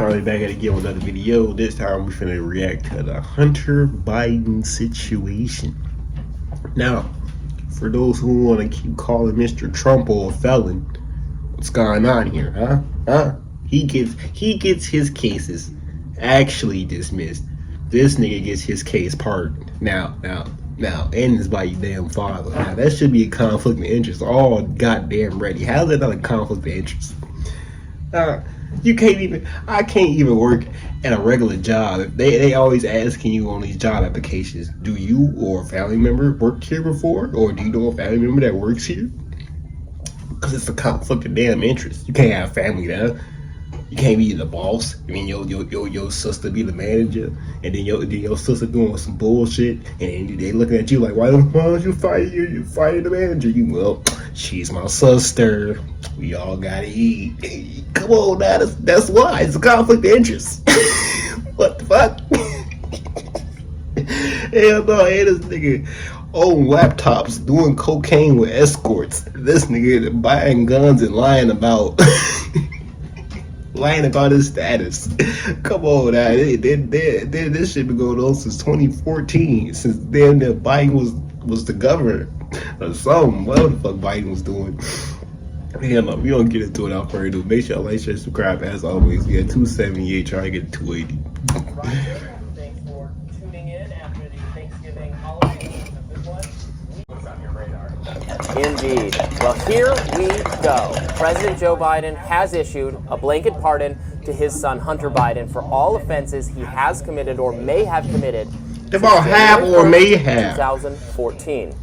finally back at it again with another video. This time we finna react to the Hunter Biden situation. Now, for those who want to keep calling Mr. Trump a felon, what's going on here, huh? He gets his cases actually dismissed. This nigga gets his case pardoned. Now, and it's by your damn father. Now, that should be a conflict of interest all goddamn ready. How is that not a conflict of interest? I can't even work at a regular job. They always asking you on these job applications, do you or a family member worked here before? Or do you know a family member that works here? Because it's a conflict of damn interest. You can't have family there. You can't be the boss. I mean, your sister be the manager, and then your sister doing some bullshit, and they looking at you like, why don't you fire you fire the manager? Well, she's my sister. We all gotta eat. Come on, now, that's why it's a conflict of interest. What the fuck? Hell no, hey, this nigga own laptops doing cocaine with escorts. This nigga buying guns and lying about. Lying about his status. Come on now, this shit been going on since 2014. Since then, Biden was the governor or something. What the fuck Biden was doing? Yeah, no, we don't get into it out further ado. Make sure you like, share, subscribe as always. We got 278, trying to get 280. Thanks for tuning in after the Thanksgiving holiday. A good one. What's on your radar? Indeed. Well, here we go. President Joe Biden has issued a blanket pardon to his son Hunter Biden for all offenses he has committed or may have committed. About have or may have. 2014.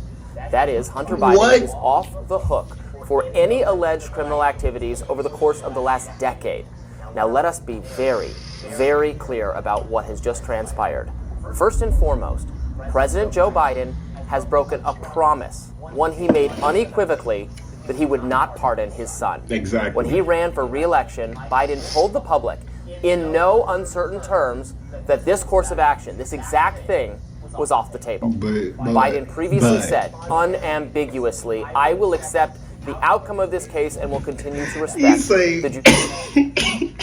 That is, Hunter Biden is off the hook for any alleged criminal activities over the course of the last decade. Now, let us be very, very clear about what has just transpired. First and foremost, President Joe Biden has broken a promise, one he made unequivocally, that he would not pardon his son. Exactly. When he ran for re-election, Biden told the public, in no uncertain terms, that this course of action, this exact thing, was off the table. Biden previously said, unambiguously, I will accept the outcome of this case and will continue to respect the judiciary.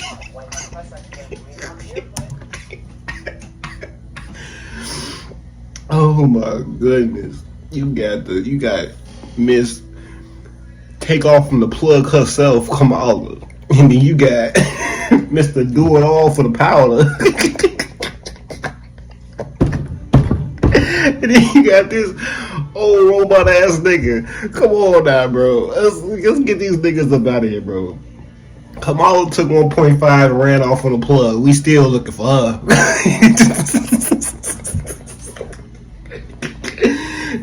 Oh my goodness. You got Miss Take Off from the Plug herself, Kamala. And then you got Mr. Do It All for the powder. And then you got this old robot ass nigga. Come on now, bro. Let's get these niggas up out of here, bro. Kamala took 1.5 and ran off on the plug. We still looking for her.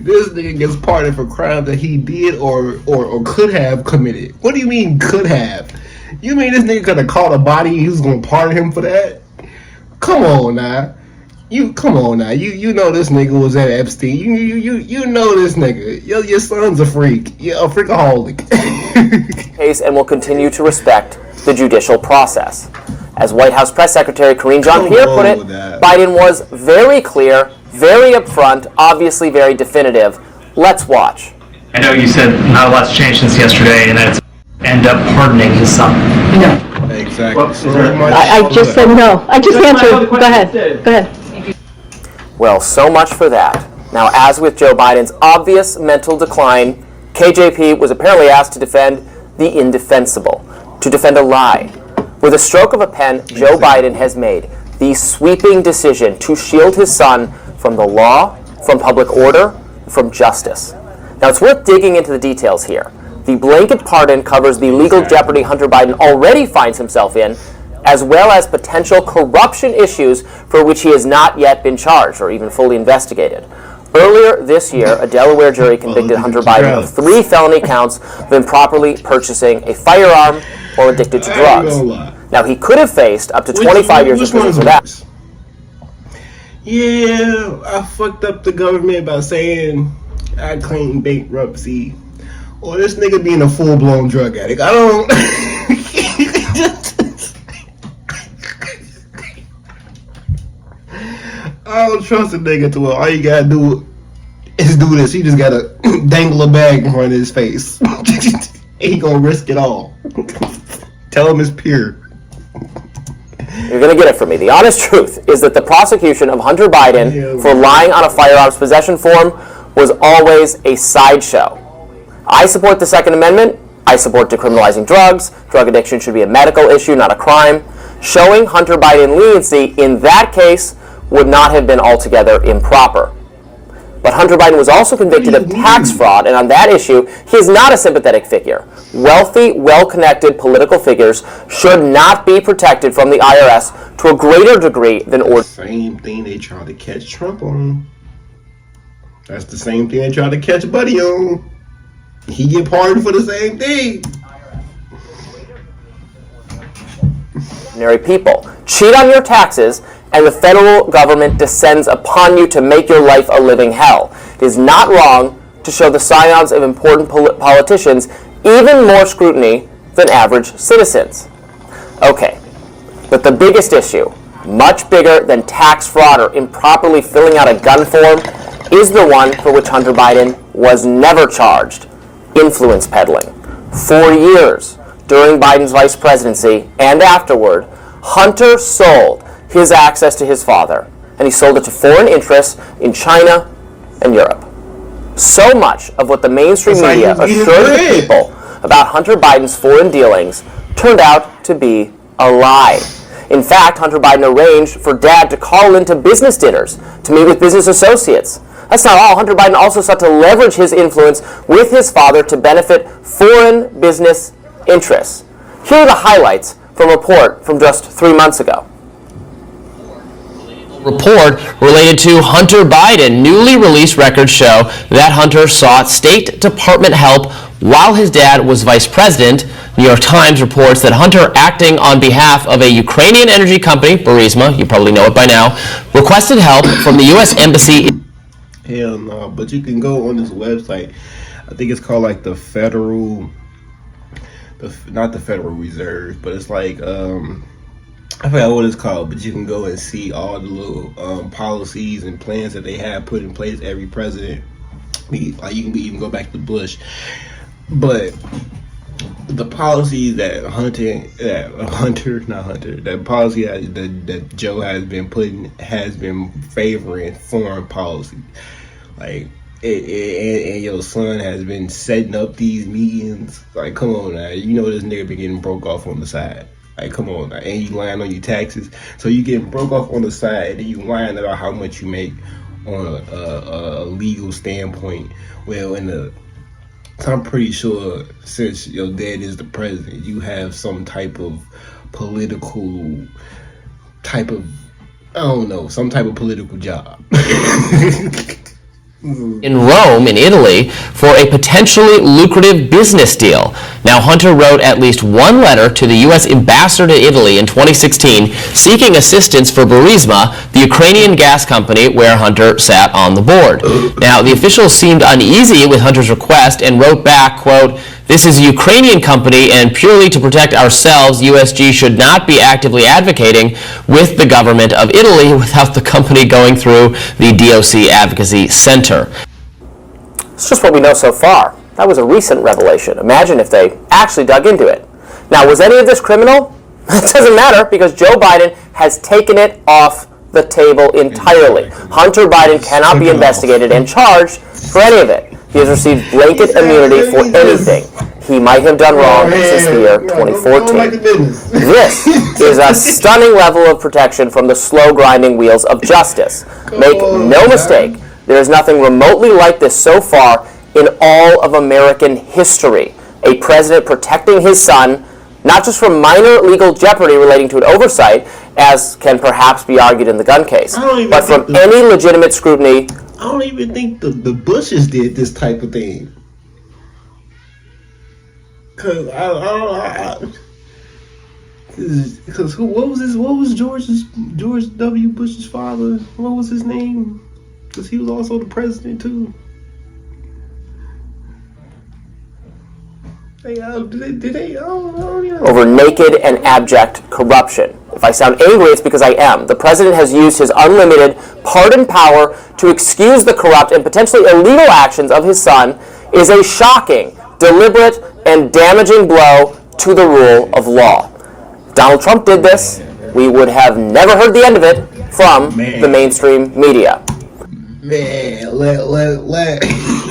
This nigga gets pardoned for crimes that he did or could have committed. What do you mean could have? You mean this nigga could have caught a body and he was gonna pardon him for that? Come on now. You know this nigga was at Epstein. You know this nigga. Your son's a freak. You're a freakaholic. Case and will continue to respect the judicial process. As White House Press Secretary Karine Jean-Pierre put it, Biden was very clear, very upfront, obviously very definitive. Let's watch. I know you said not a lot's changed since yesterday, and that it's end up pardoning his son. No. Exactly. I just said no. I just answered. Go ahead. Well, so much for that. Now, as with Joe Biden's obvious mental decline, KJP was apparently asked to defend the indefensible, to defend a lie. With a stroke of a pen, Joe Biden has made the sweeping decision to shield his son from the law, from public order, from justice. Now, it's worth digging into the details here. The blanket pardon covers the legal jeopardy Hunter Biden already finds himself in, as well as potential corruption issues for which he has not yet been charged or even fully investigated. Earlier this year, a Delaware jury convicted Hunter Biden of 3 felony counts of improperly purchasing a firearm or addicted to drugs. Now, he could have faced up to 25 years in prison for that. Yeah, I fucked up the government by saying I claim bankruptcy. Or this nigga being a full-blown drug addict. I don't... I don't trust a nigga to it. All you gotta do is do this. He just gotta dangle a bag in front of his face. He gonna risk it all. Tell him it's pure. You're going to get it from me. The honest truth is that the prosecution of Hunter Biden for lying on a firearms possession form was always a sideshow. I support the Second Amendment. I support decriminalizing drugs. Drug addiction should be a medical issue, not a crime. Showing Hunter Biden leniency in that case would not have been altogether improper. But Hunter Biden was also convicted of tax fraud, and on that issue, he is not a sympathetic figure. Wealthy, well-connected political figures should not be protected from the IRS to a greater degree than ordinary. Same thing they tried to catch Trump on. That's the same thing they tried to catch Buddy on. He get pardoned for the same thing. People cheat on your taxes, and the federal government descends upon you to make your life a living hell. It is not wrong to show the scions of important politicians even more scrutiny than average citizens. Okay, but the biggest issue, much bigger than tax fraud or improperly filling out a gun form, is the one for which Hunter Biden was never charged: influence peddling. For years, during Biden's vice presidency and afterward, Hunter sold his access to his father, and he sold it to foreign interests in China and Europe. So much of what the mainstream media assured the people about Hunter Biden's foreign dealings turned out to be a lie. In fact, Hunter Biden arranged for Dad to call into business dinners to meet with business associates. That's not all. Hunter Biden also sought to leverage his influence with his father to benefit foreign business interests. Here are the highlights from a report from just 3 months ago. Report related to Hunter Biden. Newly released records show that Hunter sought State Department help while his dad was vice president. New York Times reports that Hunter, acting on behalf of a Ukrainian energy company, Burisma, you probably know it by now, requested help from the U.S. Embassy. Hell no, but you can go on this website. I think it's called like the Federal, not the Federal Reserve, but it's like I forgot what it's called, but you can go and see all the little policies and plans that they have put in place. Every president, like you can even go back to Bush, but the policies that that policy that Joe has been putting has been favoring foreign policy, like. And your son has been setting up these meetings. Like, come on now, you know this nigga been getting broke off on the side. Like, come on now, and you lying on your taxes. So you getting broke off on the side, and then you lying about how much you make on a legal standpoint. Well, so I'm pretty sure since your dad is the president, you have some type of political job. In Rome, in Italy, for a potentially lucrative business deal. Now, Hunter wrote at least one letter to the U.S. ambassador to Italy in 2016 seeking assistance for Burisma, the Ukrainian gas company where Hunter sat on the board. Now, the officials seemed uneasy with Hunter's request and wrote back, quote, "This is a Ukrainian company, and purely to protect ourselves, USG should not be actively advocating with the government of Italy without the company going through the DOC Advocacy Center." It's just what we know so far. That was a recent revelation. Imagine if they actually dug into it. Now, was any of this criminal? It doesn't matter, because Joe Biden has taken it off the table entirely. Hunter Biden cannot be investigated and charged for any of it. He has received blanket immunity for anything he might have done wrong since the year 2014. This is a stunning level of protection from the slow grinding wheels of justice. Make no mistake, there is nothing remotely like this so far in all of American history. A president protecting his son, not just from minor legal jeopardy relating to an oversight, as can perhaps be argued in the gun case, but from any legitimate scrutiny. I don't even think the Bushes did this type of thing. Cause what was George W. Bush's father? What was his name? Because he was also the president too. Over naked and abject corruption. If I sound angry, it's because I am. The president has used his unlimited pardon power to excuse the corrupt and potentially illegal actions of his son is a shocking, deliberate, and damaging blow to the rule of law. If Donald Trump did this, we would have never heard the end of it from the mainstream media. Man, let let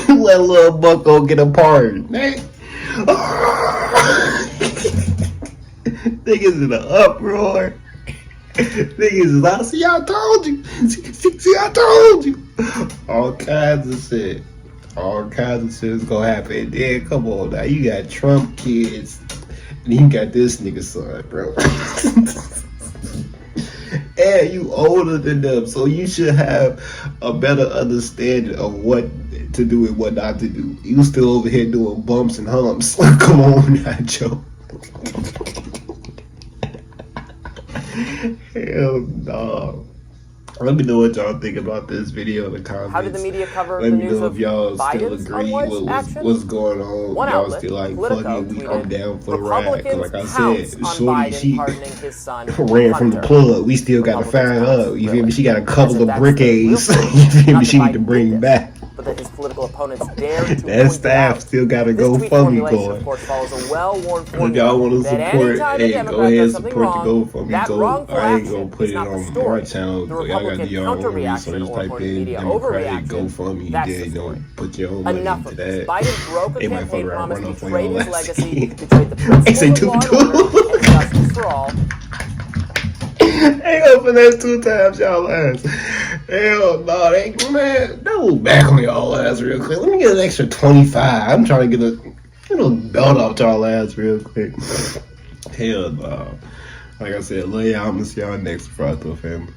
little Bucko get a pardon, man. Niggas in the uproar. Niggas is out. See, I told you. See, I told you. All kinds of shit. All kinds of shit is gonna happen. And then, come on now. You got Trump kids. And you got this nigga son, bro. And you older than them. So you should have a better understanding of what to do and what not to do. You still over here doing bumps and humps. Come on now, Joe. Hell no. Let me know what y'all think about this video in the comments. How did the media cover Let the me news know of if y'all still Biden's agree unwise with action? what's going on. One Y'all outlet, still like, Politico, fuck it, I'm tweeted, down for the ride. Republicans Like I pounce said, on Shorty, Biden she pardoning his son, ran from the Hunter. plug. We still got to Republicans find pounce, her. You feel really. me? She got a As couple if of that's the real brickades. story. You feel me? Not She that need to Biden bring did back. this, but that his political opponents dare to That point staff it out. still got to This go tweet for me, formulation, boy. of course, follows a well-worn If formula y'all want to that support, anytime a hey, Democrat go ahead and does something support the wrong, GoFundMe. that Go. wrongful I ain't action gonna put is it not the on story. my channel. The But y'all got to do Republican your own counter-reaction research. or Type according to in media Democratic overreaction. GoFundMe. That's Then the story. don't put your own money Enough into of this. that. Biden broke a They might fuck campaign around, promise, run off on betrayed your his ass. legacy, betrayed the They say principles of law and order, and justice for all. Ain't open that 2 times, y'all ass. Hell no, they man, double back on y'all ass real quick. Let me get an extra 25. I'm trying to get a belt off y'all ass real quick. Hell no. Like I said, love y'all. I'm gonna see y'all next Friday, family.